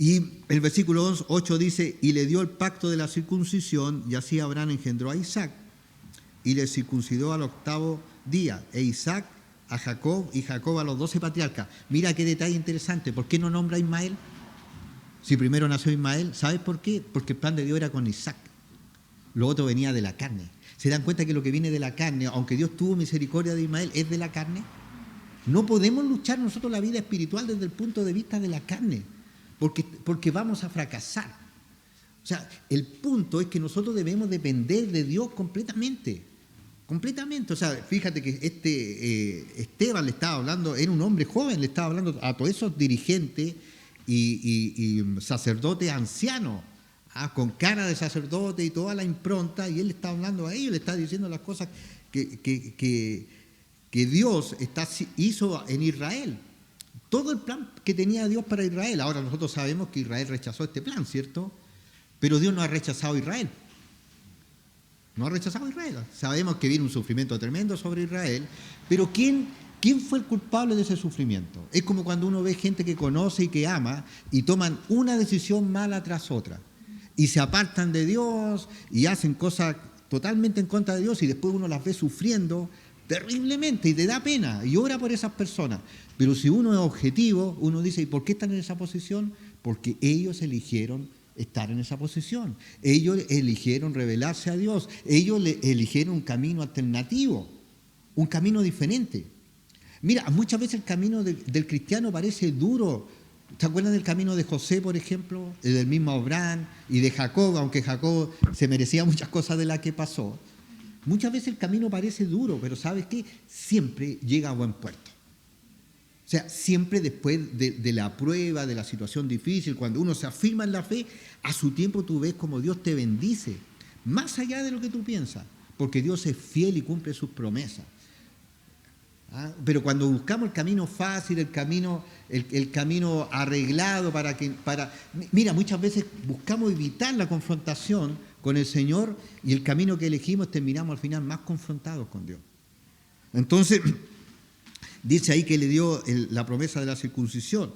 Y el versículo 8 dice, y le dio el pacto de la circuncisión, y así Abraham engendró a Isaac, y le circuncidó al 8º día, e Isaac a Jacob, y Jacob a los 12 patriarcas. Mira qué detalle interesante, ¿por qué no nombra a Ismael? Si primero nació Ismael, ¿sabes por qué? Porque el plan de Dios era con Isaac. Lo otro venía de la carne. ¿Se dan cuenta que lo que viene de la carne, aunque Dios tuvo misericordia de Ismael, es de la carne? No podemos luchar nosotros la vida espiritual desde el punto de vista de la carne, porque vamos a fracasar. O sea, el punto es que nosotros debemos depender de Dios completamente. Completamente. O sea, fíjate que Esteban le estaba hablando, era un hombre joven, le estaba hablando a todos esos dirigentes y sacerdotes ancianos, con cara de sacerdote y toda la impronta, y él le está hablando a ellos, le está diciendo las cosas que Dios hizo en Israel. Todo el plan que tenía Dios para Israel. Ahora nosotros sabemos que Israel rechazó este plan, ¿cierto? Pero Dios no ha rechazado a Israel. No ha rechazado a Israel. Sabemos que viene un sufrimiento tremendo sobre Israel, pero ¿quién fue el culpable de ese sufrimiento? Es como cuando uno ve gente que conoce y que ama y toman una decisión mala tras otra y se apartan de Dios y hacen cosas totalmente en contra de Dios y después uno las ve sufriendo terriblemente y te da pena y ora por esas personas. Pero si uno es objetivo, uno dice, ¿y por qué están en esa posición? Porque ellos eligieron estar en esa posición. Ellos eligieron revelarse a Dios. Ellos eligieron un camino alternativo, un camino diferente. Mira, muchas veces el camino del cristiano parece duro. ¿Se acuerdan del camino de José, por ejemplo? El del mismo Abraham y de Jacob, aunque Jacob se merecía muchas cosas de las que pasó. Muchas veces el camino parece duro, pero ¿sabes qué? Siempre llega a buen puerto. O sea, siempre después de la prueba, de la situación difícil, cuando uno se afirma en la fe, a su tiempo tú ves como Dios te bendice, más allá de lo que tú piensas, porque Dios es fiel y cumple sus promesas. Pero cuando buscamos el camino fácil, el camino arreglado mira, muchas veces buscamos evitar la confrontación con el Señor y el camino que elegimos terminamos al final más confrontados con Dios. Entonces, dice ahí que le dio la promesa de la circuncisión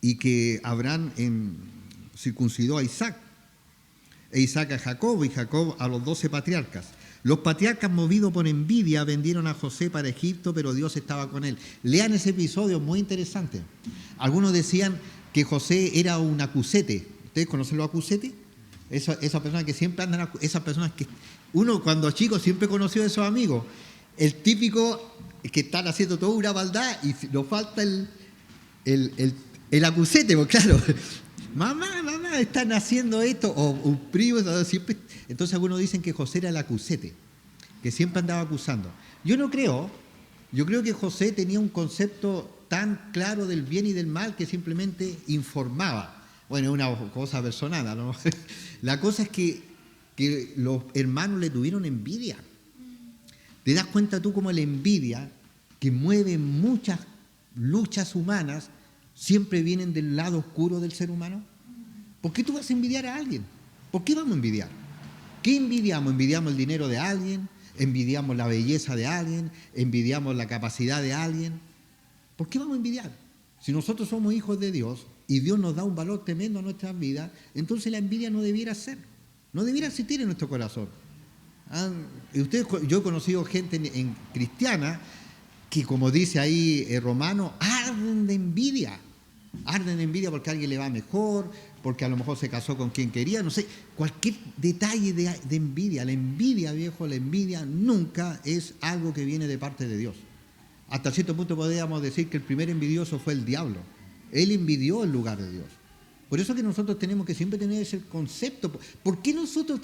y que Abraham circuncidó a Isaac, e Isaac a Jacob y Jacob a los 12 patriarcas. Los patriarcas, movidos por envidia, vendieron a José para Egipto, pero Dios estaba con él. Lean ese episodio, muy interesante. Algunos decían que José era un acusete. ¿Ustedes conocen los acusetes? Esas personas que siempre andan, esas personas que uno cuando chico siempre conoció a esos amigos. El típico que están haciendo toda una maldad y nos falta el acusete, porque claro, mamá, están haciendo esto, o un primo, siempre. Entonces algunos dicen que José era el acusete, que siempre andaba acusando. Yo no creo, yo creo que José tenía un concepto tan claro del bien y del mal que simplemente informaba. Bueno, es una cosa personal, ¿no? La cosa es que los hermanos le tuvieron envidia. ¿Te das cuenta tú cómo la envidia, que mueve muchas luchas humanas, siempre vienen del lado oscuro del ser humano? ¿Por qué tú vas a envidiar a alguien? ¿Por qué vamos a envidiar? ¿Qué envidiamos? ¿Envidiamos el dinero de alguien? ¿Envidiamos la belleza de alguien? ¿Envidiamos la capacidad de alguien? ¿Por qué vamos a envidiar? Si nosotros somos hijos de Dios y Dios nos da un valor tremendo a nuestras vidas, entonces la envidia no debiera ser, no debiera existir en nuestro corazón. Yo he conocido gente cristiana que, como dice ahí Romano, arden de envidia porque a alguien le va mejor, porque a lo mejor se casó con quien quería, no sé, cualquier detalle de envidia. La envidia, viejo, la envidia nunca es algo que viene de parte de Dios. Hasta cierto punto podríamos decir que el primer envidioso fue el diablo. Él envidió el lugar de Dios. Por eso que nosotros tenemos que siempre tener ese concepto. ¿Por qué nosotros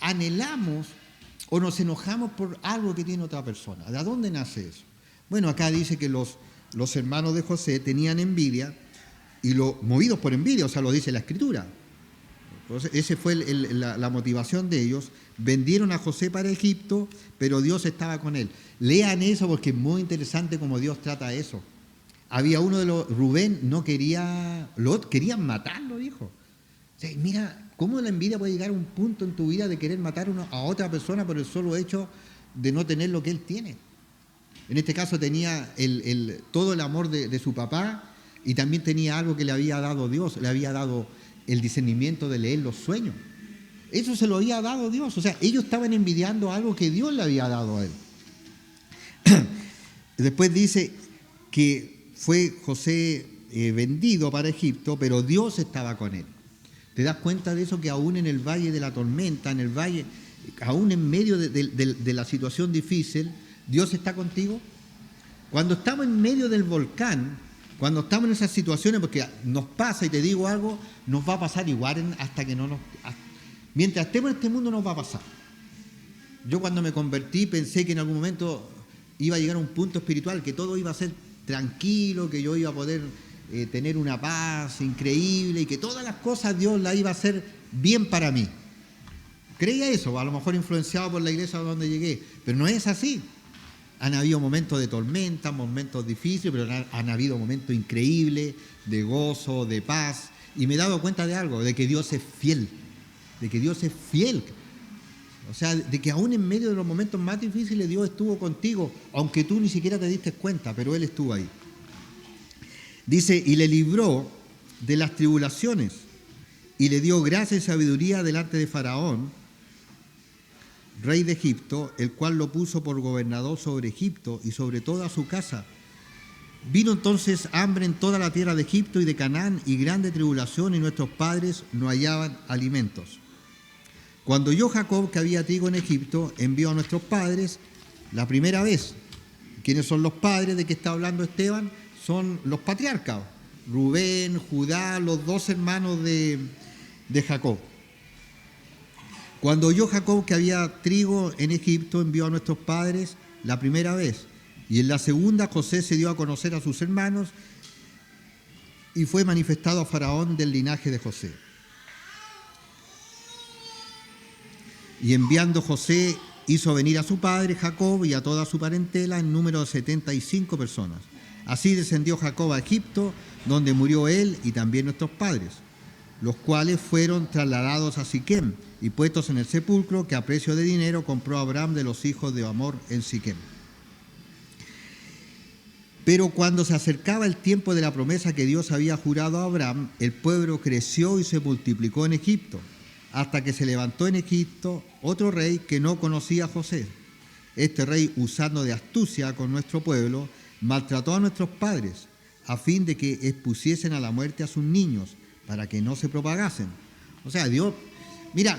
anhelamos o nos enojamos por algo que tiene otra persona? ¿De dónde nace eso? Bueno, acá dice que los hermanos de José tenían envidia y movidos por envidia, o sea, lo dice la Escritura. Entonces, esa fue la motivación de ellos. Vendieron a José para Egipto, pero Dios estaba con él. Lean eso porque es muy interesante cómo Dios trata eso. Había uno de los, Rubén no querían matarlo, dijo. O sea, mira, cómo la envidia puede llegar a un punto en tu vida de querer matar a otra persona por el solo hecho de no tener lo que él tiene. En este caso tenía todo el amor de su papá, Y también tenía algo que le había dado Dios, le había dado el discernimiento de leer los sueños. Eso se lo había dado Dios. O sea, ellos estaban envidiando algo que Dios le había dado a él. Después dice que fue José vendido para Egipto, pero Dios estaba con él. ¿Te das cuenta de eso? Que aún en el valle de la tormenta, en el valle, aún en medio de la situación difícil, Dios está contigo. Cuando estamos en medio del volcán, cuando estamos en esas situaciones, porque nos pasa, y te digo algo, nos va a pasar igual hasta que no nos... Mientras estemos en este mundo nos va a pasar. Yo cuando me convertí pensé que en algún momento iba a llegar a un punto espiritual, que todo iba a ser tranquilo, que yo iba a poder tener una paz increíble y que todas las cosas Dios las iba a hacer bien para mí. Creía eso, a lo mejor influenciado por la iglesia donde llegué, pero no es así. Han habido momentos de tormenta, momentos difíciles, pero han habido momentos increíbles de gozo, de paz. Y me he dado cuenta de algo, de que Dios es fiel, de que Dios es fiel. O sea, de que aún en medio de los momentos más difíciles Dios estuvo contigo, aunque tú ni siquiera te diste cuenta, pero Él estuvo ahí. Dice, y le libró de las tribulaciones, y le dio gracia y sabiduría delante de Faraón, rey de Egipto, el cual lo puso por gobernador sobre Egipto y sobre toda su casa. Vino entonces hambre en toda la tierra de Egipto y de Canaán, y grande tribulación, y nuestros padres no hallaban alimentos. Cuando oyó Jacob que había trigo en Egipto, envió a nuestros padres la primera vez. ¿Quiénes son los padres de que está hablando Esteban? Son los patriarcas, Rubén, Judá, los 2 hermanos de Jacob. Cuando oyó Jacob que había trigo en Egipto, envió a nuestros padres la primera vez. Y en la segunda José se dio a conocer a sus hermanos y fue manifestado a Faraón del linaje de José. Y enviando José, hizo venir a su padre Jacob y a toda su parentela en número de 75 personas. Así descendió Jacob a Egipto, donde murió él y también nuestros padres, los cuales fueron trasladados a Siquem y puestos en el sepulcro que a precio de dinero compró Abraham de los hijos de Hamor en Siquem. Pero cuando se acercaba el tiempo de la promesa que Dios había jurado a Abraham, el pueblo creció y se multiplicó en Egipto, hasta que se levantó en Egipto otro rey que no conocía a José. Este rey, usando de astucia con nuestro pueblo, maltrató a nuestros padres, a fin de que expusiesen a la muerte a sus niños, para que no se propagasen. O sea, Dios, mira,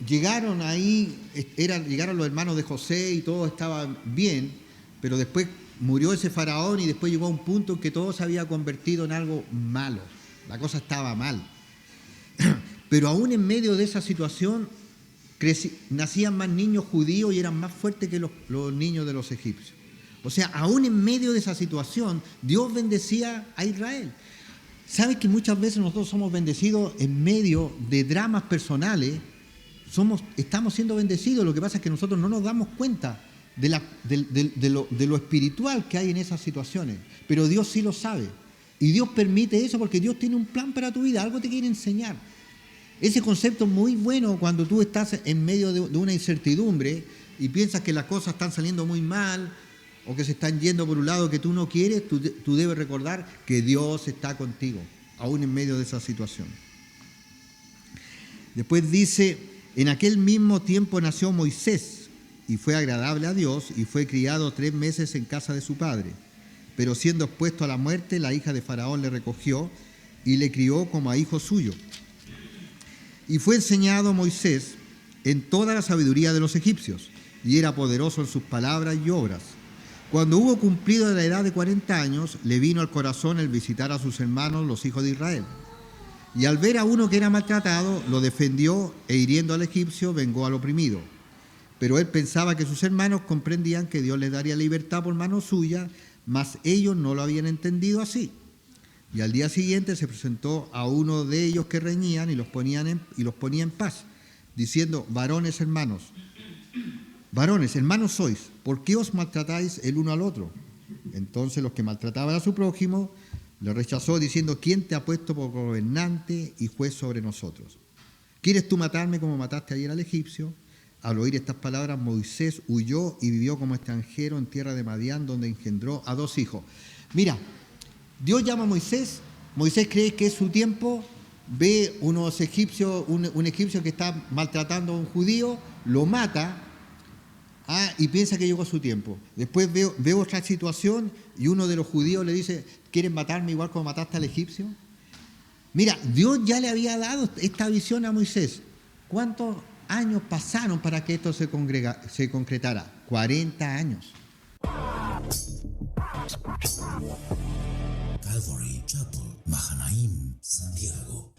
llegaron los hermanos de José y todo estaba bien, pero después murió ese faraón y después llegó a un punto en que todo se había convertido en algo malo. La cosa estaba mal. Pero aún en medio de esa situación nacían más niños judíos y eran más fuertes que los niños de los egipcios. O sea, aún en medio de esa situación, Dios bendecía a Israel. ¿Sabes que muchas veces nosotros somos bendecidos en medio de dramas personales? Estamos siendo bendecidos, lo que pasa es que nosotros no nos damos cuenta de lo espiritual que hay en esas situaciones, pero Dios sí lo sabe. Y Dios permite eso porque Dios tiene un plan para tu vida, algo te quiere enseñar. Ese concepto es muy bueno cuando tú estás en medio de una incertidumbre y piensas que las cosas están saliendo muy mal o que se están yendo por un lado que tú no quieres. Tú debes recordar que Dios está contigo, aún en medio de esa situación. Después dice, en aquel mismo tiempo nació Moisés y fue agradable a Dios y fue criado 3 meses en casa de su padre. Pero siendo expuesto a la muerte, la hija de Faraón le recogió y le crió como a hijo suyo. Y fue enseñado Moisés en toda la sabiduría de los egipcios, y era poderoso en sus palabras y obras. Cuando hubo cumplido la edad de 40 años, le vino al corazón el visitar a sus hermanos, los hijos de Israel. Y al ver a uno que era maltratado, lo defendió e hiriendo al egipcio, vengó al oprimido. Pero él pensaba que sus hermanos comprendían que Dios les daría libertad por mano suya, mas ellos no lo habían entendido así. Y al día siguiente se presentó a uno de ellos que reñían y los ponía en paz, diciendo, varones hermanos sois, ¿por qué os maltratáis el uno al otro? Entonces los que maltrataban a su prójimo le rechazó diciendo, ¿quién te ha puesto por gobernante y juez sobre nosotros? ¿Quieres tú matarme como mataste ayer al egipcio? Al oír estas palabras, Moisés huyó y vivió como extranjero en tierra de Madián, donde engendró a 2 hijos. Mira, Dios llama a Moisés, Moisés cree que es su tiempo, ve unos egipcios, un egipcio que está maltratando a un judío, lo mata, y piensa que llegó su tiempo. Después ve otra situación y uno de los judíos le dice, ¿quieren matarme igual como mataste al egipcio? Mira, Dios ya le había dado esta visión a Moisés. ¿Cuántos años pasaron para que esto se concretara? 40 años. Calvary Chapel, Mahanaim, Santiago.